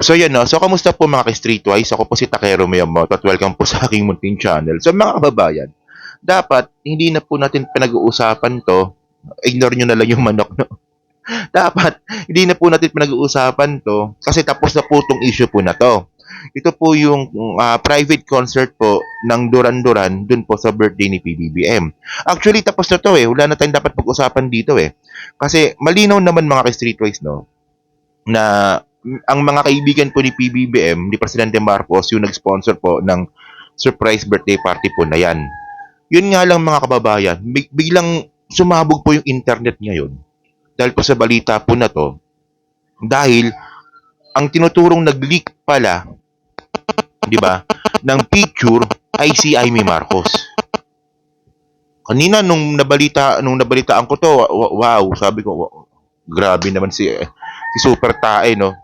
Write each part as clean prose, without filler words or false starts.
So yan no, so kamusta po mga ka-Streetwise? Ako po si Takero Miyamoto at welcome po sa aking munting channel. So mga kababayan, dapat hindi na po natin pinag-uusapan to, ignore nyo na lang yung manok no. Dapat hindi na po natin pinag-uusapan to kasi tapos na po tong issue po na to. Ito po yung private concert po ng Duran Duran dun po sa birthday ni PBBM. Actually tapos na to wala na tayong dapat pag-usapan dito Kasi malinaw naman mga ka-Streetwise no, na ang mga kaibigan po ni PBBM, ni Presidente Marcos, yung nag-sponsor po ng surprise birthday party po na yan. Yun nga lang mga kababayan, biglang sumabog po yung internet ngayon. Dahil po sa balita po na to, dahil ang tinuturong nag-leak pala, di ba, ng picture ay si Amy Marcos. Kanina nung nabalitaan ko to, wow, sabi ko, grabe naman si Super Tae, no?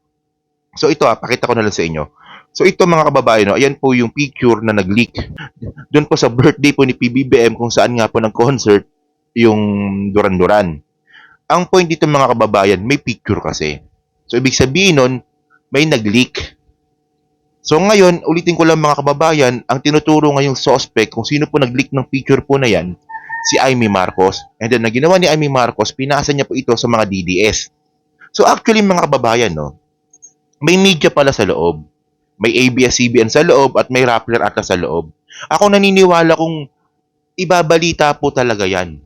So ito pakita ko na lang sa inyo. So ito mga kababayan, no, ayan po yung picture na nag-leak. Doon po sa birthday po ni PBBM kung saan nga po ng concert yung Duran Duran. Ang point dito mga kababayan, may picture kasi. So ibig sabihin nun, may nag-leak. So ngayon, ulitin ko lang mga kababayan, ang tinuturo ngayong suspect kung sino po nag-leak ng picture po na yan, si Amy Marcos. And then, na ginawa ni Amy Marcos, pinasa niya po ito sa mga DDS. So actually mga kababayan, no, may media pala sa loob. May ABS-CBN sa loob at may Rappler ata sa loob. Ako naniniwala kung ibabalita po talaga yan.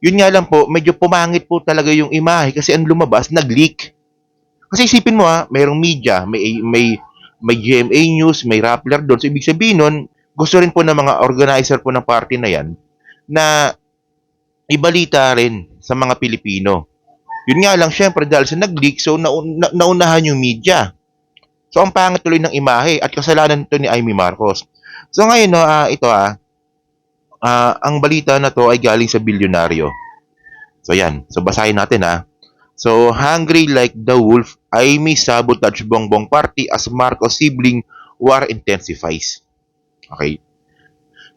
Yun nga lang po, medyo pumangit po talaga yung imahe kasi ang lumabas, nag-leak. Kasi isipin mo mayroong media, may GMA News, may Rappler doon. So ibig sabihin nun, gusto rin po ng mga organizer po ng party na yan na ibalita rin sa mga Pilipino. Yun nga lang, syempre, dahil sa nag-leak, so naunahan yung media. So, ang pangit tuloy ng imahe at kasalanan ito ni Amy Marcos. So, ngayon, no, ang balita na to ay galing sa bilyonaryo. So, yan. So, basahin natin, So, hungry like the wolf, Amy sabotage Bongbong party as Marcos sibling war intensifies. Okay.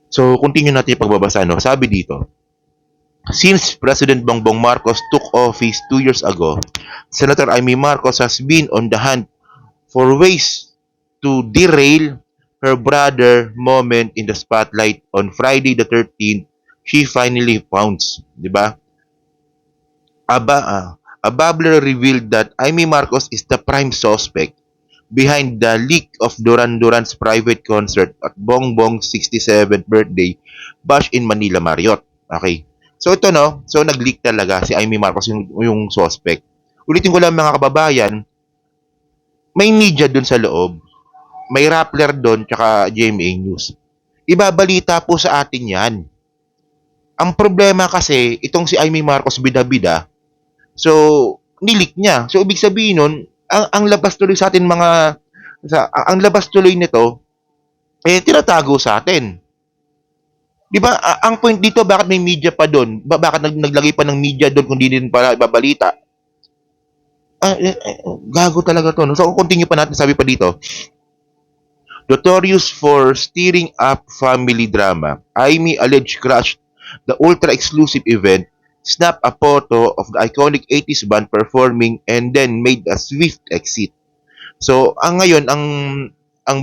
So, continue natin yung pagbabasa, no? Sabi dito, since President Bongbong Marcos took office 2 years ago, Senator Amy Marcos has been on the hunt for ways to derail her brother moment in the spotlight. On Friday the 13th, she finally founds, di ba? A bubbler revealed that Amy Marcos is the prime suspect behind the leak of Duran Duran's private concert at Bongbong's 67th birthday bash in Manila Marriott. Okay. So ito no, so nag-leak talaga si Amy Marcos yung suspect. Ulitin ko lang mga kababayan, may media doon sa loob, may Rappler doon tsaka GMA News. Ibabalita po sa atin 'yan. Ang problema kasi itong si Amy Marcos bida-bida. So nilik niya. So ibig sabihin nun, ang labas tuloy sa atin ang labas tuloy nito tinatago sa atin. 'Di ba? Ang point dito, bakit may media pa doon? Bakit naglagay pa ng media doon kung di din para ibabalita? Gago talaga to. No? So, kung continue pa natin, sabi pa dito, notorious for stirring up family drama, Amy alleged crashed the ultra-exclusive event, snapped a photo of the iconic 80s band performing, and then made a swift exit. So, ang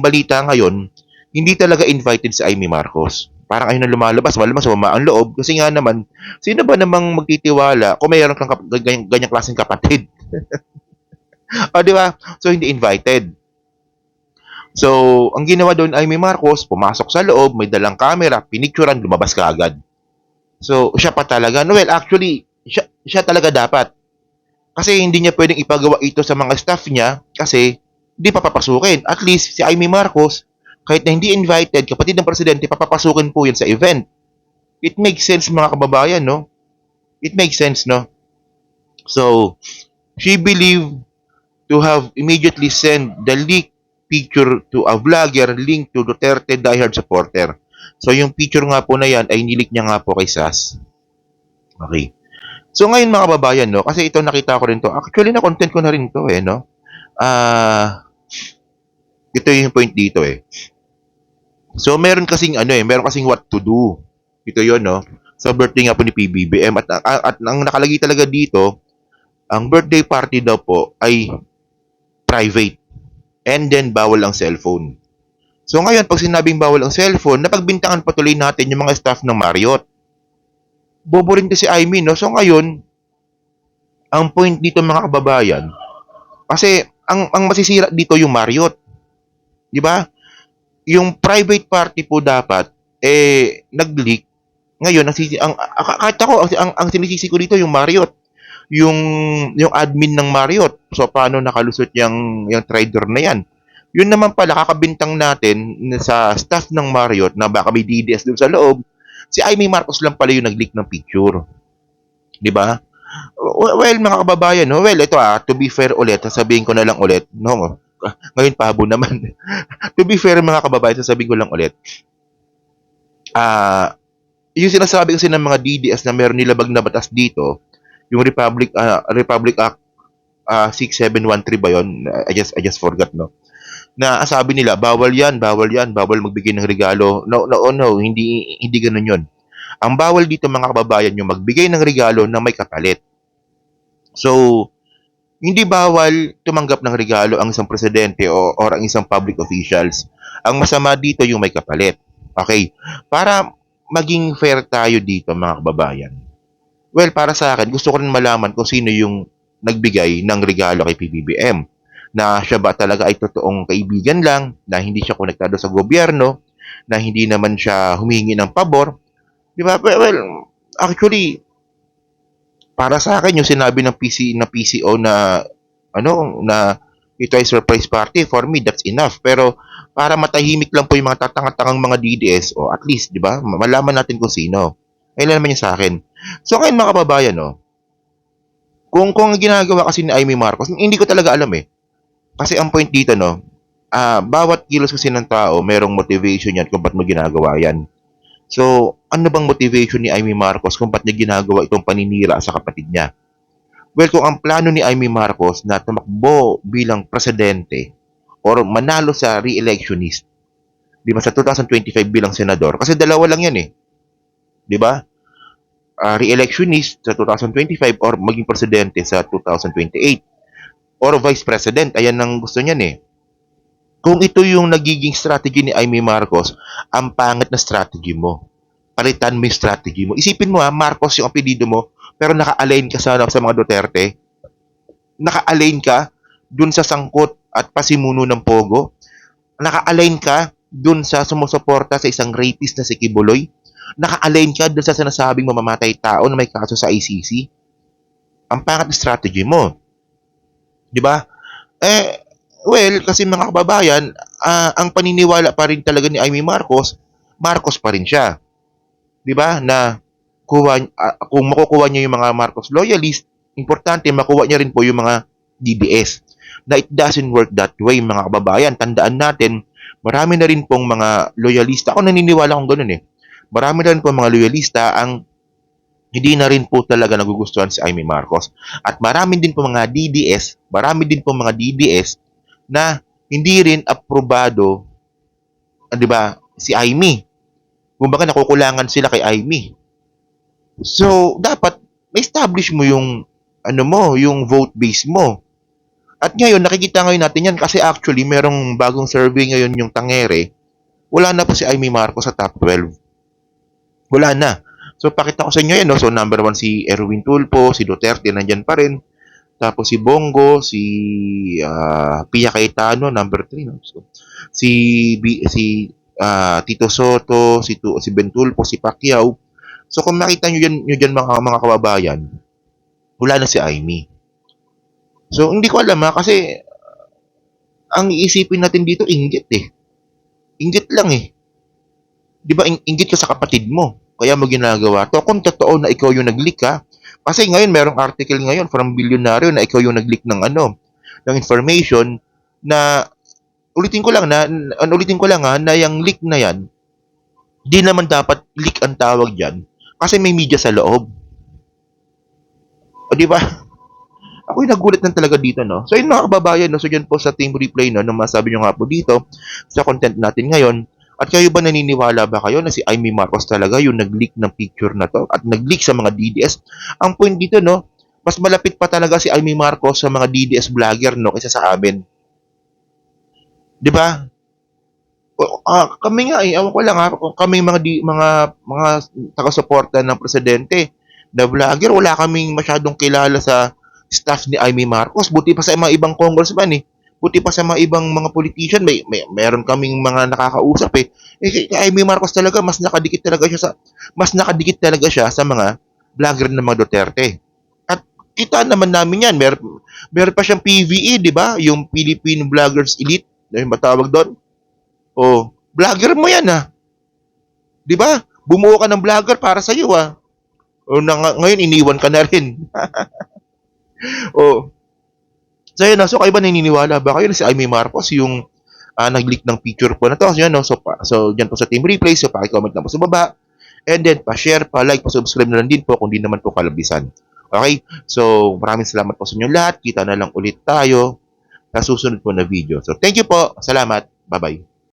balita ngayon, hindi talaga invited si Amy Marcos. Parang ayun na lumalabas, malamang sumama ang loob. Kasi nga naman, sino ba namang magtitiwala kung mayroon kang ganyang klaseng kapatid? O, di ba? So, hindi invited. So, ang ginawa doon ay Amy Marcos, pumasok sa loob, may dalang camera, pinicturan, lumabas ka agad. So, siya pa talaga. No, well, actually, siya talaga dapat. Kasi hindi niya pwedeng ipagawa ito sa mga staff niya kasi hindi papapasukin. At least, si Amy Marcos, kahit na hindi invited, kapatid ng presidente, papapasukin po yun sa event. It makes sense mga kababayan, no? It makes sense, no? So, she believed to have immediately sent the leaked picture to a vlogger linked to Duterte diehard supporter. So, yung picture nga po na yan ay nilik niya nga po kay SAS. Okay. So, ngayon mga kababayan, no? Kasi ito nakita ko rin to. Actually, na-content ko na rin to, no? Ito yung point dito, So, meron kasing what to do. Ito yon, no? Sa birthday nga po ni PBBM. At ang nakalagay talaga dito, ang birthday party daw po ay private. And then, bawal ang cellphone. So ngayon, pag sinabing bawal ang cellphone, napagbintangan patuloy natin yung mga staff ng Marriott. Bobo rin kasi Amy, no? So ngayon, ang point dito mga kababayan, kasi ang masisira dito yung Marriott, di ba? Yung private party po dapat nag-leak. Ngayon kahit ako ang sinisisi ko dito yung Marriott, yung admin ng Marriott. So paano nakalusot yung trader na yan? Yun naman pala kakabintang natin sa staff ng Marriott na baka may DDS doon sa loob. Si Amy Marcos lang pala yung nag-leak ng picture. 'Di ba? Well, mga kababayan, no? Well, ito to be fair ulit, sasabihin ko na lang ulit, no? Ngayon pabo naman. To be fair mga kababayan, sasabihin ko lang ulit. Yung sinasabi kasi ng mga DDS na meron nilabag na batas dito, yung Republic Act 6713 ba yun? I just forgot, no? Na sabi nila, bawal yan, bawal magbigay ng regalo. No, hindi ganoon yun. Ang bawal dito mga kababayan, yung magbigay ng regalo na may kapalit. So, hindi bawal tumanggap ng regalo ang isang presidente or ang isang public officials. Ang masama dito yung may kapalit. Okay? Para maging fair tayo dito mga kababayan. Well, para sa akin, gusto ko rin malaman kung sino yung nagbigay ng regalo kay PBBM. Na siya ba talaga ay totoong kaibigan lang, na hindi siya konektado sa gobyerno, na hindi naman siya humingi ng pabor. Di ba? Well, actually, para sa akin yung sinabi ng PCO na ito ay surprise party, for me that's enough. Pero para matahimik lang po yung mga tatangatangang mga DDS, o at least, di ba, malaman natin kung sino. Ayun naman niya sa akin. So ngayon mga kababayan, no, kung ang ginagawa kasi ni Amy Marcos, hindi ko talaga alam eh. Kasi ang point dito, no, bawat kilos kasi ng tao, merong motivation yan kung ba't mo ginagawa yan. So, ano bang motivation ni Amy Marcos kung ba't niya ginagawa itong paninira sa kapatid niya? Well, kung ang plano ni Amy Marcos na tumakbo bilang presidente or manalo sa re-electionist, di ba, sa 2025 bilang senador, kasi dalawa lang yan eh. Di ba? Re-electionist sa 2025 or maging presidente sa 2028 or vice president, ayan ang gusto niyan eh. Kung ito yung nagiging strategy ni Amy Marcos, ang pangit na strategy mo. Palitan mo yung strategy mo. Isipin mo Marcos yung apelido mo, pero naka-align ka sa mga Duterte. Naka-align ka dun sa sangkot at pasimuno ng Pogo. Naka-align ka dun sa sumusuporta sa isang rapist na si Kibuloy. Naka-align ka dun sa sinasabing mamamatay tao na may kaso sa ICC. Ang pangit na strategy mo. Di ba? Well, kasi mga kababayan, ang paniniwala pa rin talaga ni Amy Marcos, Marcos pa rin siya. 'Di ba? Na kung makukuha niya yung mga Marcos loyalist, importante makuha niya rin po yung mga DDS. Na it doesn't work that way mga kababayan. Tandaan natin, marami na rin pong mga loyalista. Ako naniniwala kong ganoon eh. Marami na rin pong mga loyalista ang hindi na rin po talaga nagugustuhan si Amy Marcos. At marami din po mga DDS na hindi rin aprobado, 'di ba, si Amy. Kumbaga nakukulangan sila kay Amy. So, dapat ma-establish mo yung yung vote base mo. At ngayon nakikita ngayon natin 'yan kasi actually merong bagong survey ngayon yung Tangere. Wala na po si Amy Marcos sa top 12. Wala na. So, pakita ko sa inyo yan, no? So, number 1 si Erwin Tulfo, si Duterte nandiyan pa rin. Tapos si Bongo, si Pia Cayetano, number 3. No? So, si Tito Soto, si Ben Tulfo, si Pacquiao. So kung makita nyo dyan mga kababayan, wala na si Amy. So hindi ko alam kasi ang iisipin natin dito, inggit eh. Inggit lang eh. Di ba, inggit ka sa kapatid mo. Kaya mo ginagawa to. Kung totoo na ikaw yung nag-leak kasi ngayon merong article ngayon from Bilyonaryo na ikaw yung nag-leak ng ng information na ulitin ko lang na yung leak na yan, di naman dapat leak ang tawag diyan kasi may media sa loob. O di ba? Ako'y nagulat lang talaga dito, no? So, yun mga kababayan, no? So, dyan po sa Team Replay, no? Nung masabi nyo nga po dito sa content natin ngayon. At kayo ba naniniwala ba kayo na si Amy Marcos talaga yung nag-leak ng picture na to at nag-leak sa mga DDS? Ang point dito, no? Mas malapit pa talaga si Amy Marcos sa mga DDS vlogger, no? Kaysa sa amin. 'Di ba? Kami nga ewan ko lang kung kaming mga taga-suporta ng presidente na vlogger, wala kaming masyadong kilala sa staff ni Amy Marcos. Buti pa sa mga ibang congressman eh. Buti pa sa mga ibang mga politician, meron kaming mga nakakausap eh. Kay Amy Marcos talaga, mas nakadikit talaga siya sa mga vlogger ng mga Duterte. At kita naman namin yan. Meron pa siyang PVE, di ba? Yung Philippine Vloggers Elite, na yung matawag doon. Oh, vlogger mo yan 'di ba? Bumuo ka ng vlogger para sa iyo ngayon iniwan ka na rin. Oh, so yun so kayo ba naniniwala ba kayo na si Amy Marcos yung nag-leak ng picture po na to? So, yun, no? So diyan po sa Team Replay, so paki-comment lang po sa baba. And then pa-share, pa-like, pa-subscribe na lang din po kung di naman po kalabisan. Okay? So maraming salamat po sa inyo lahat. Kita na lang ulit tayo sa susunod po na video. So thank you po. Salamat. Bye-bye.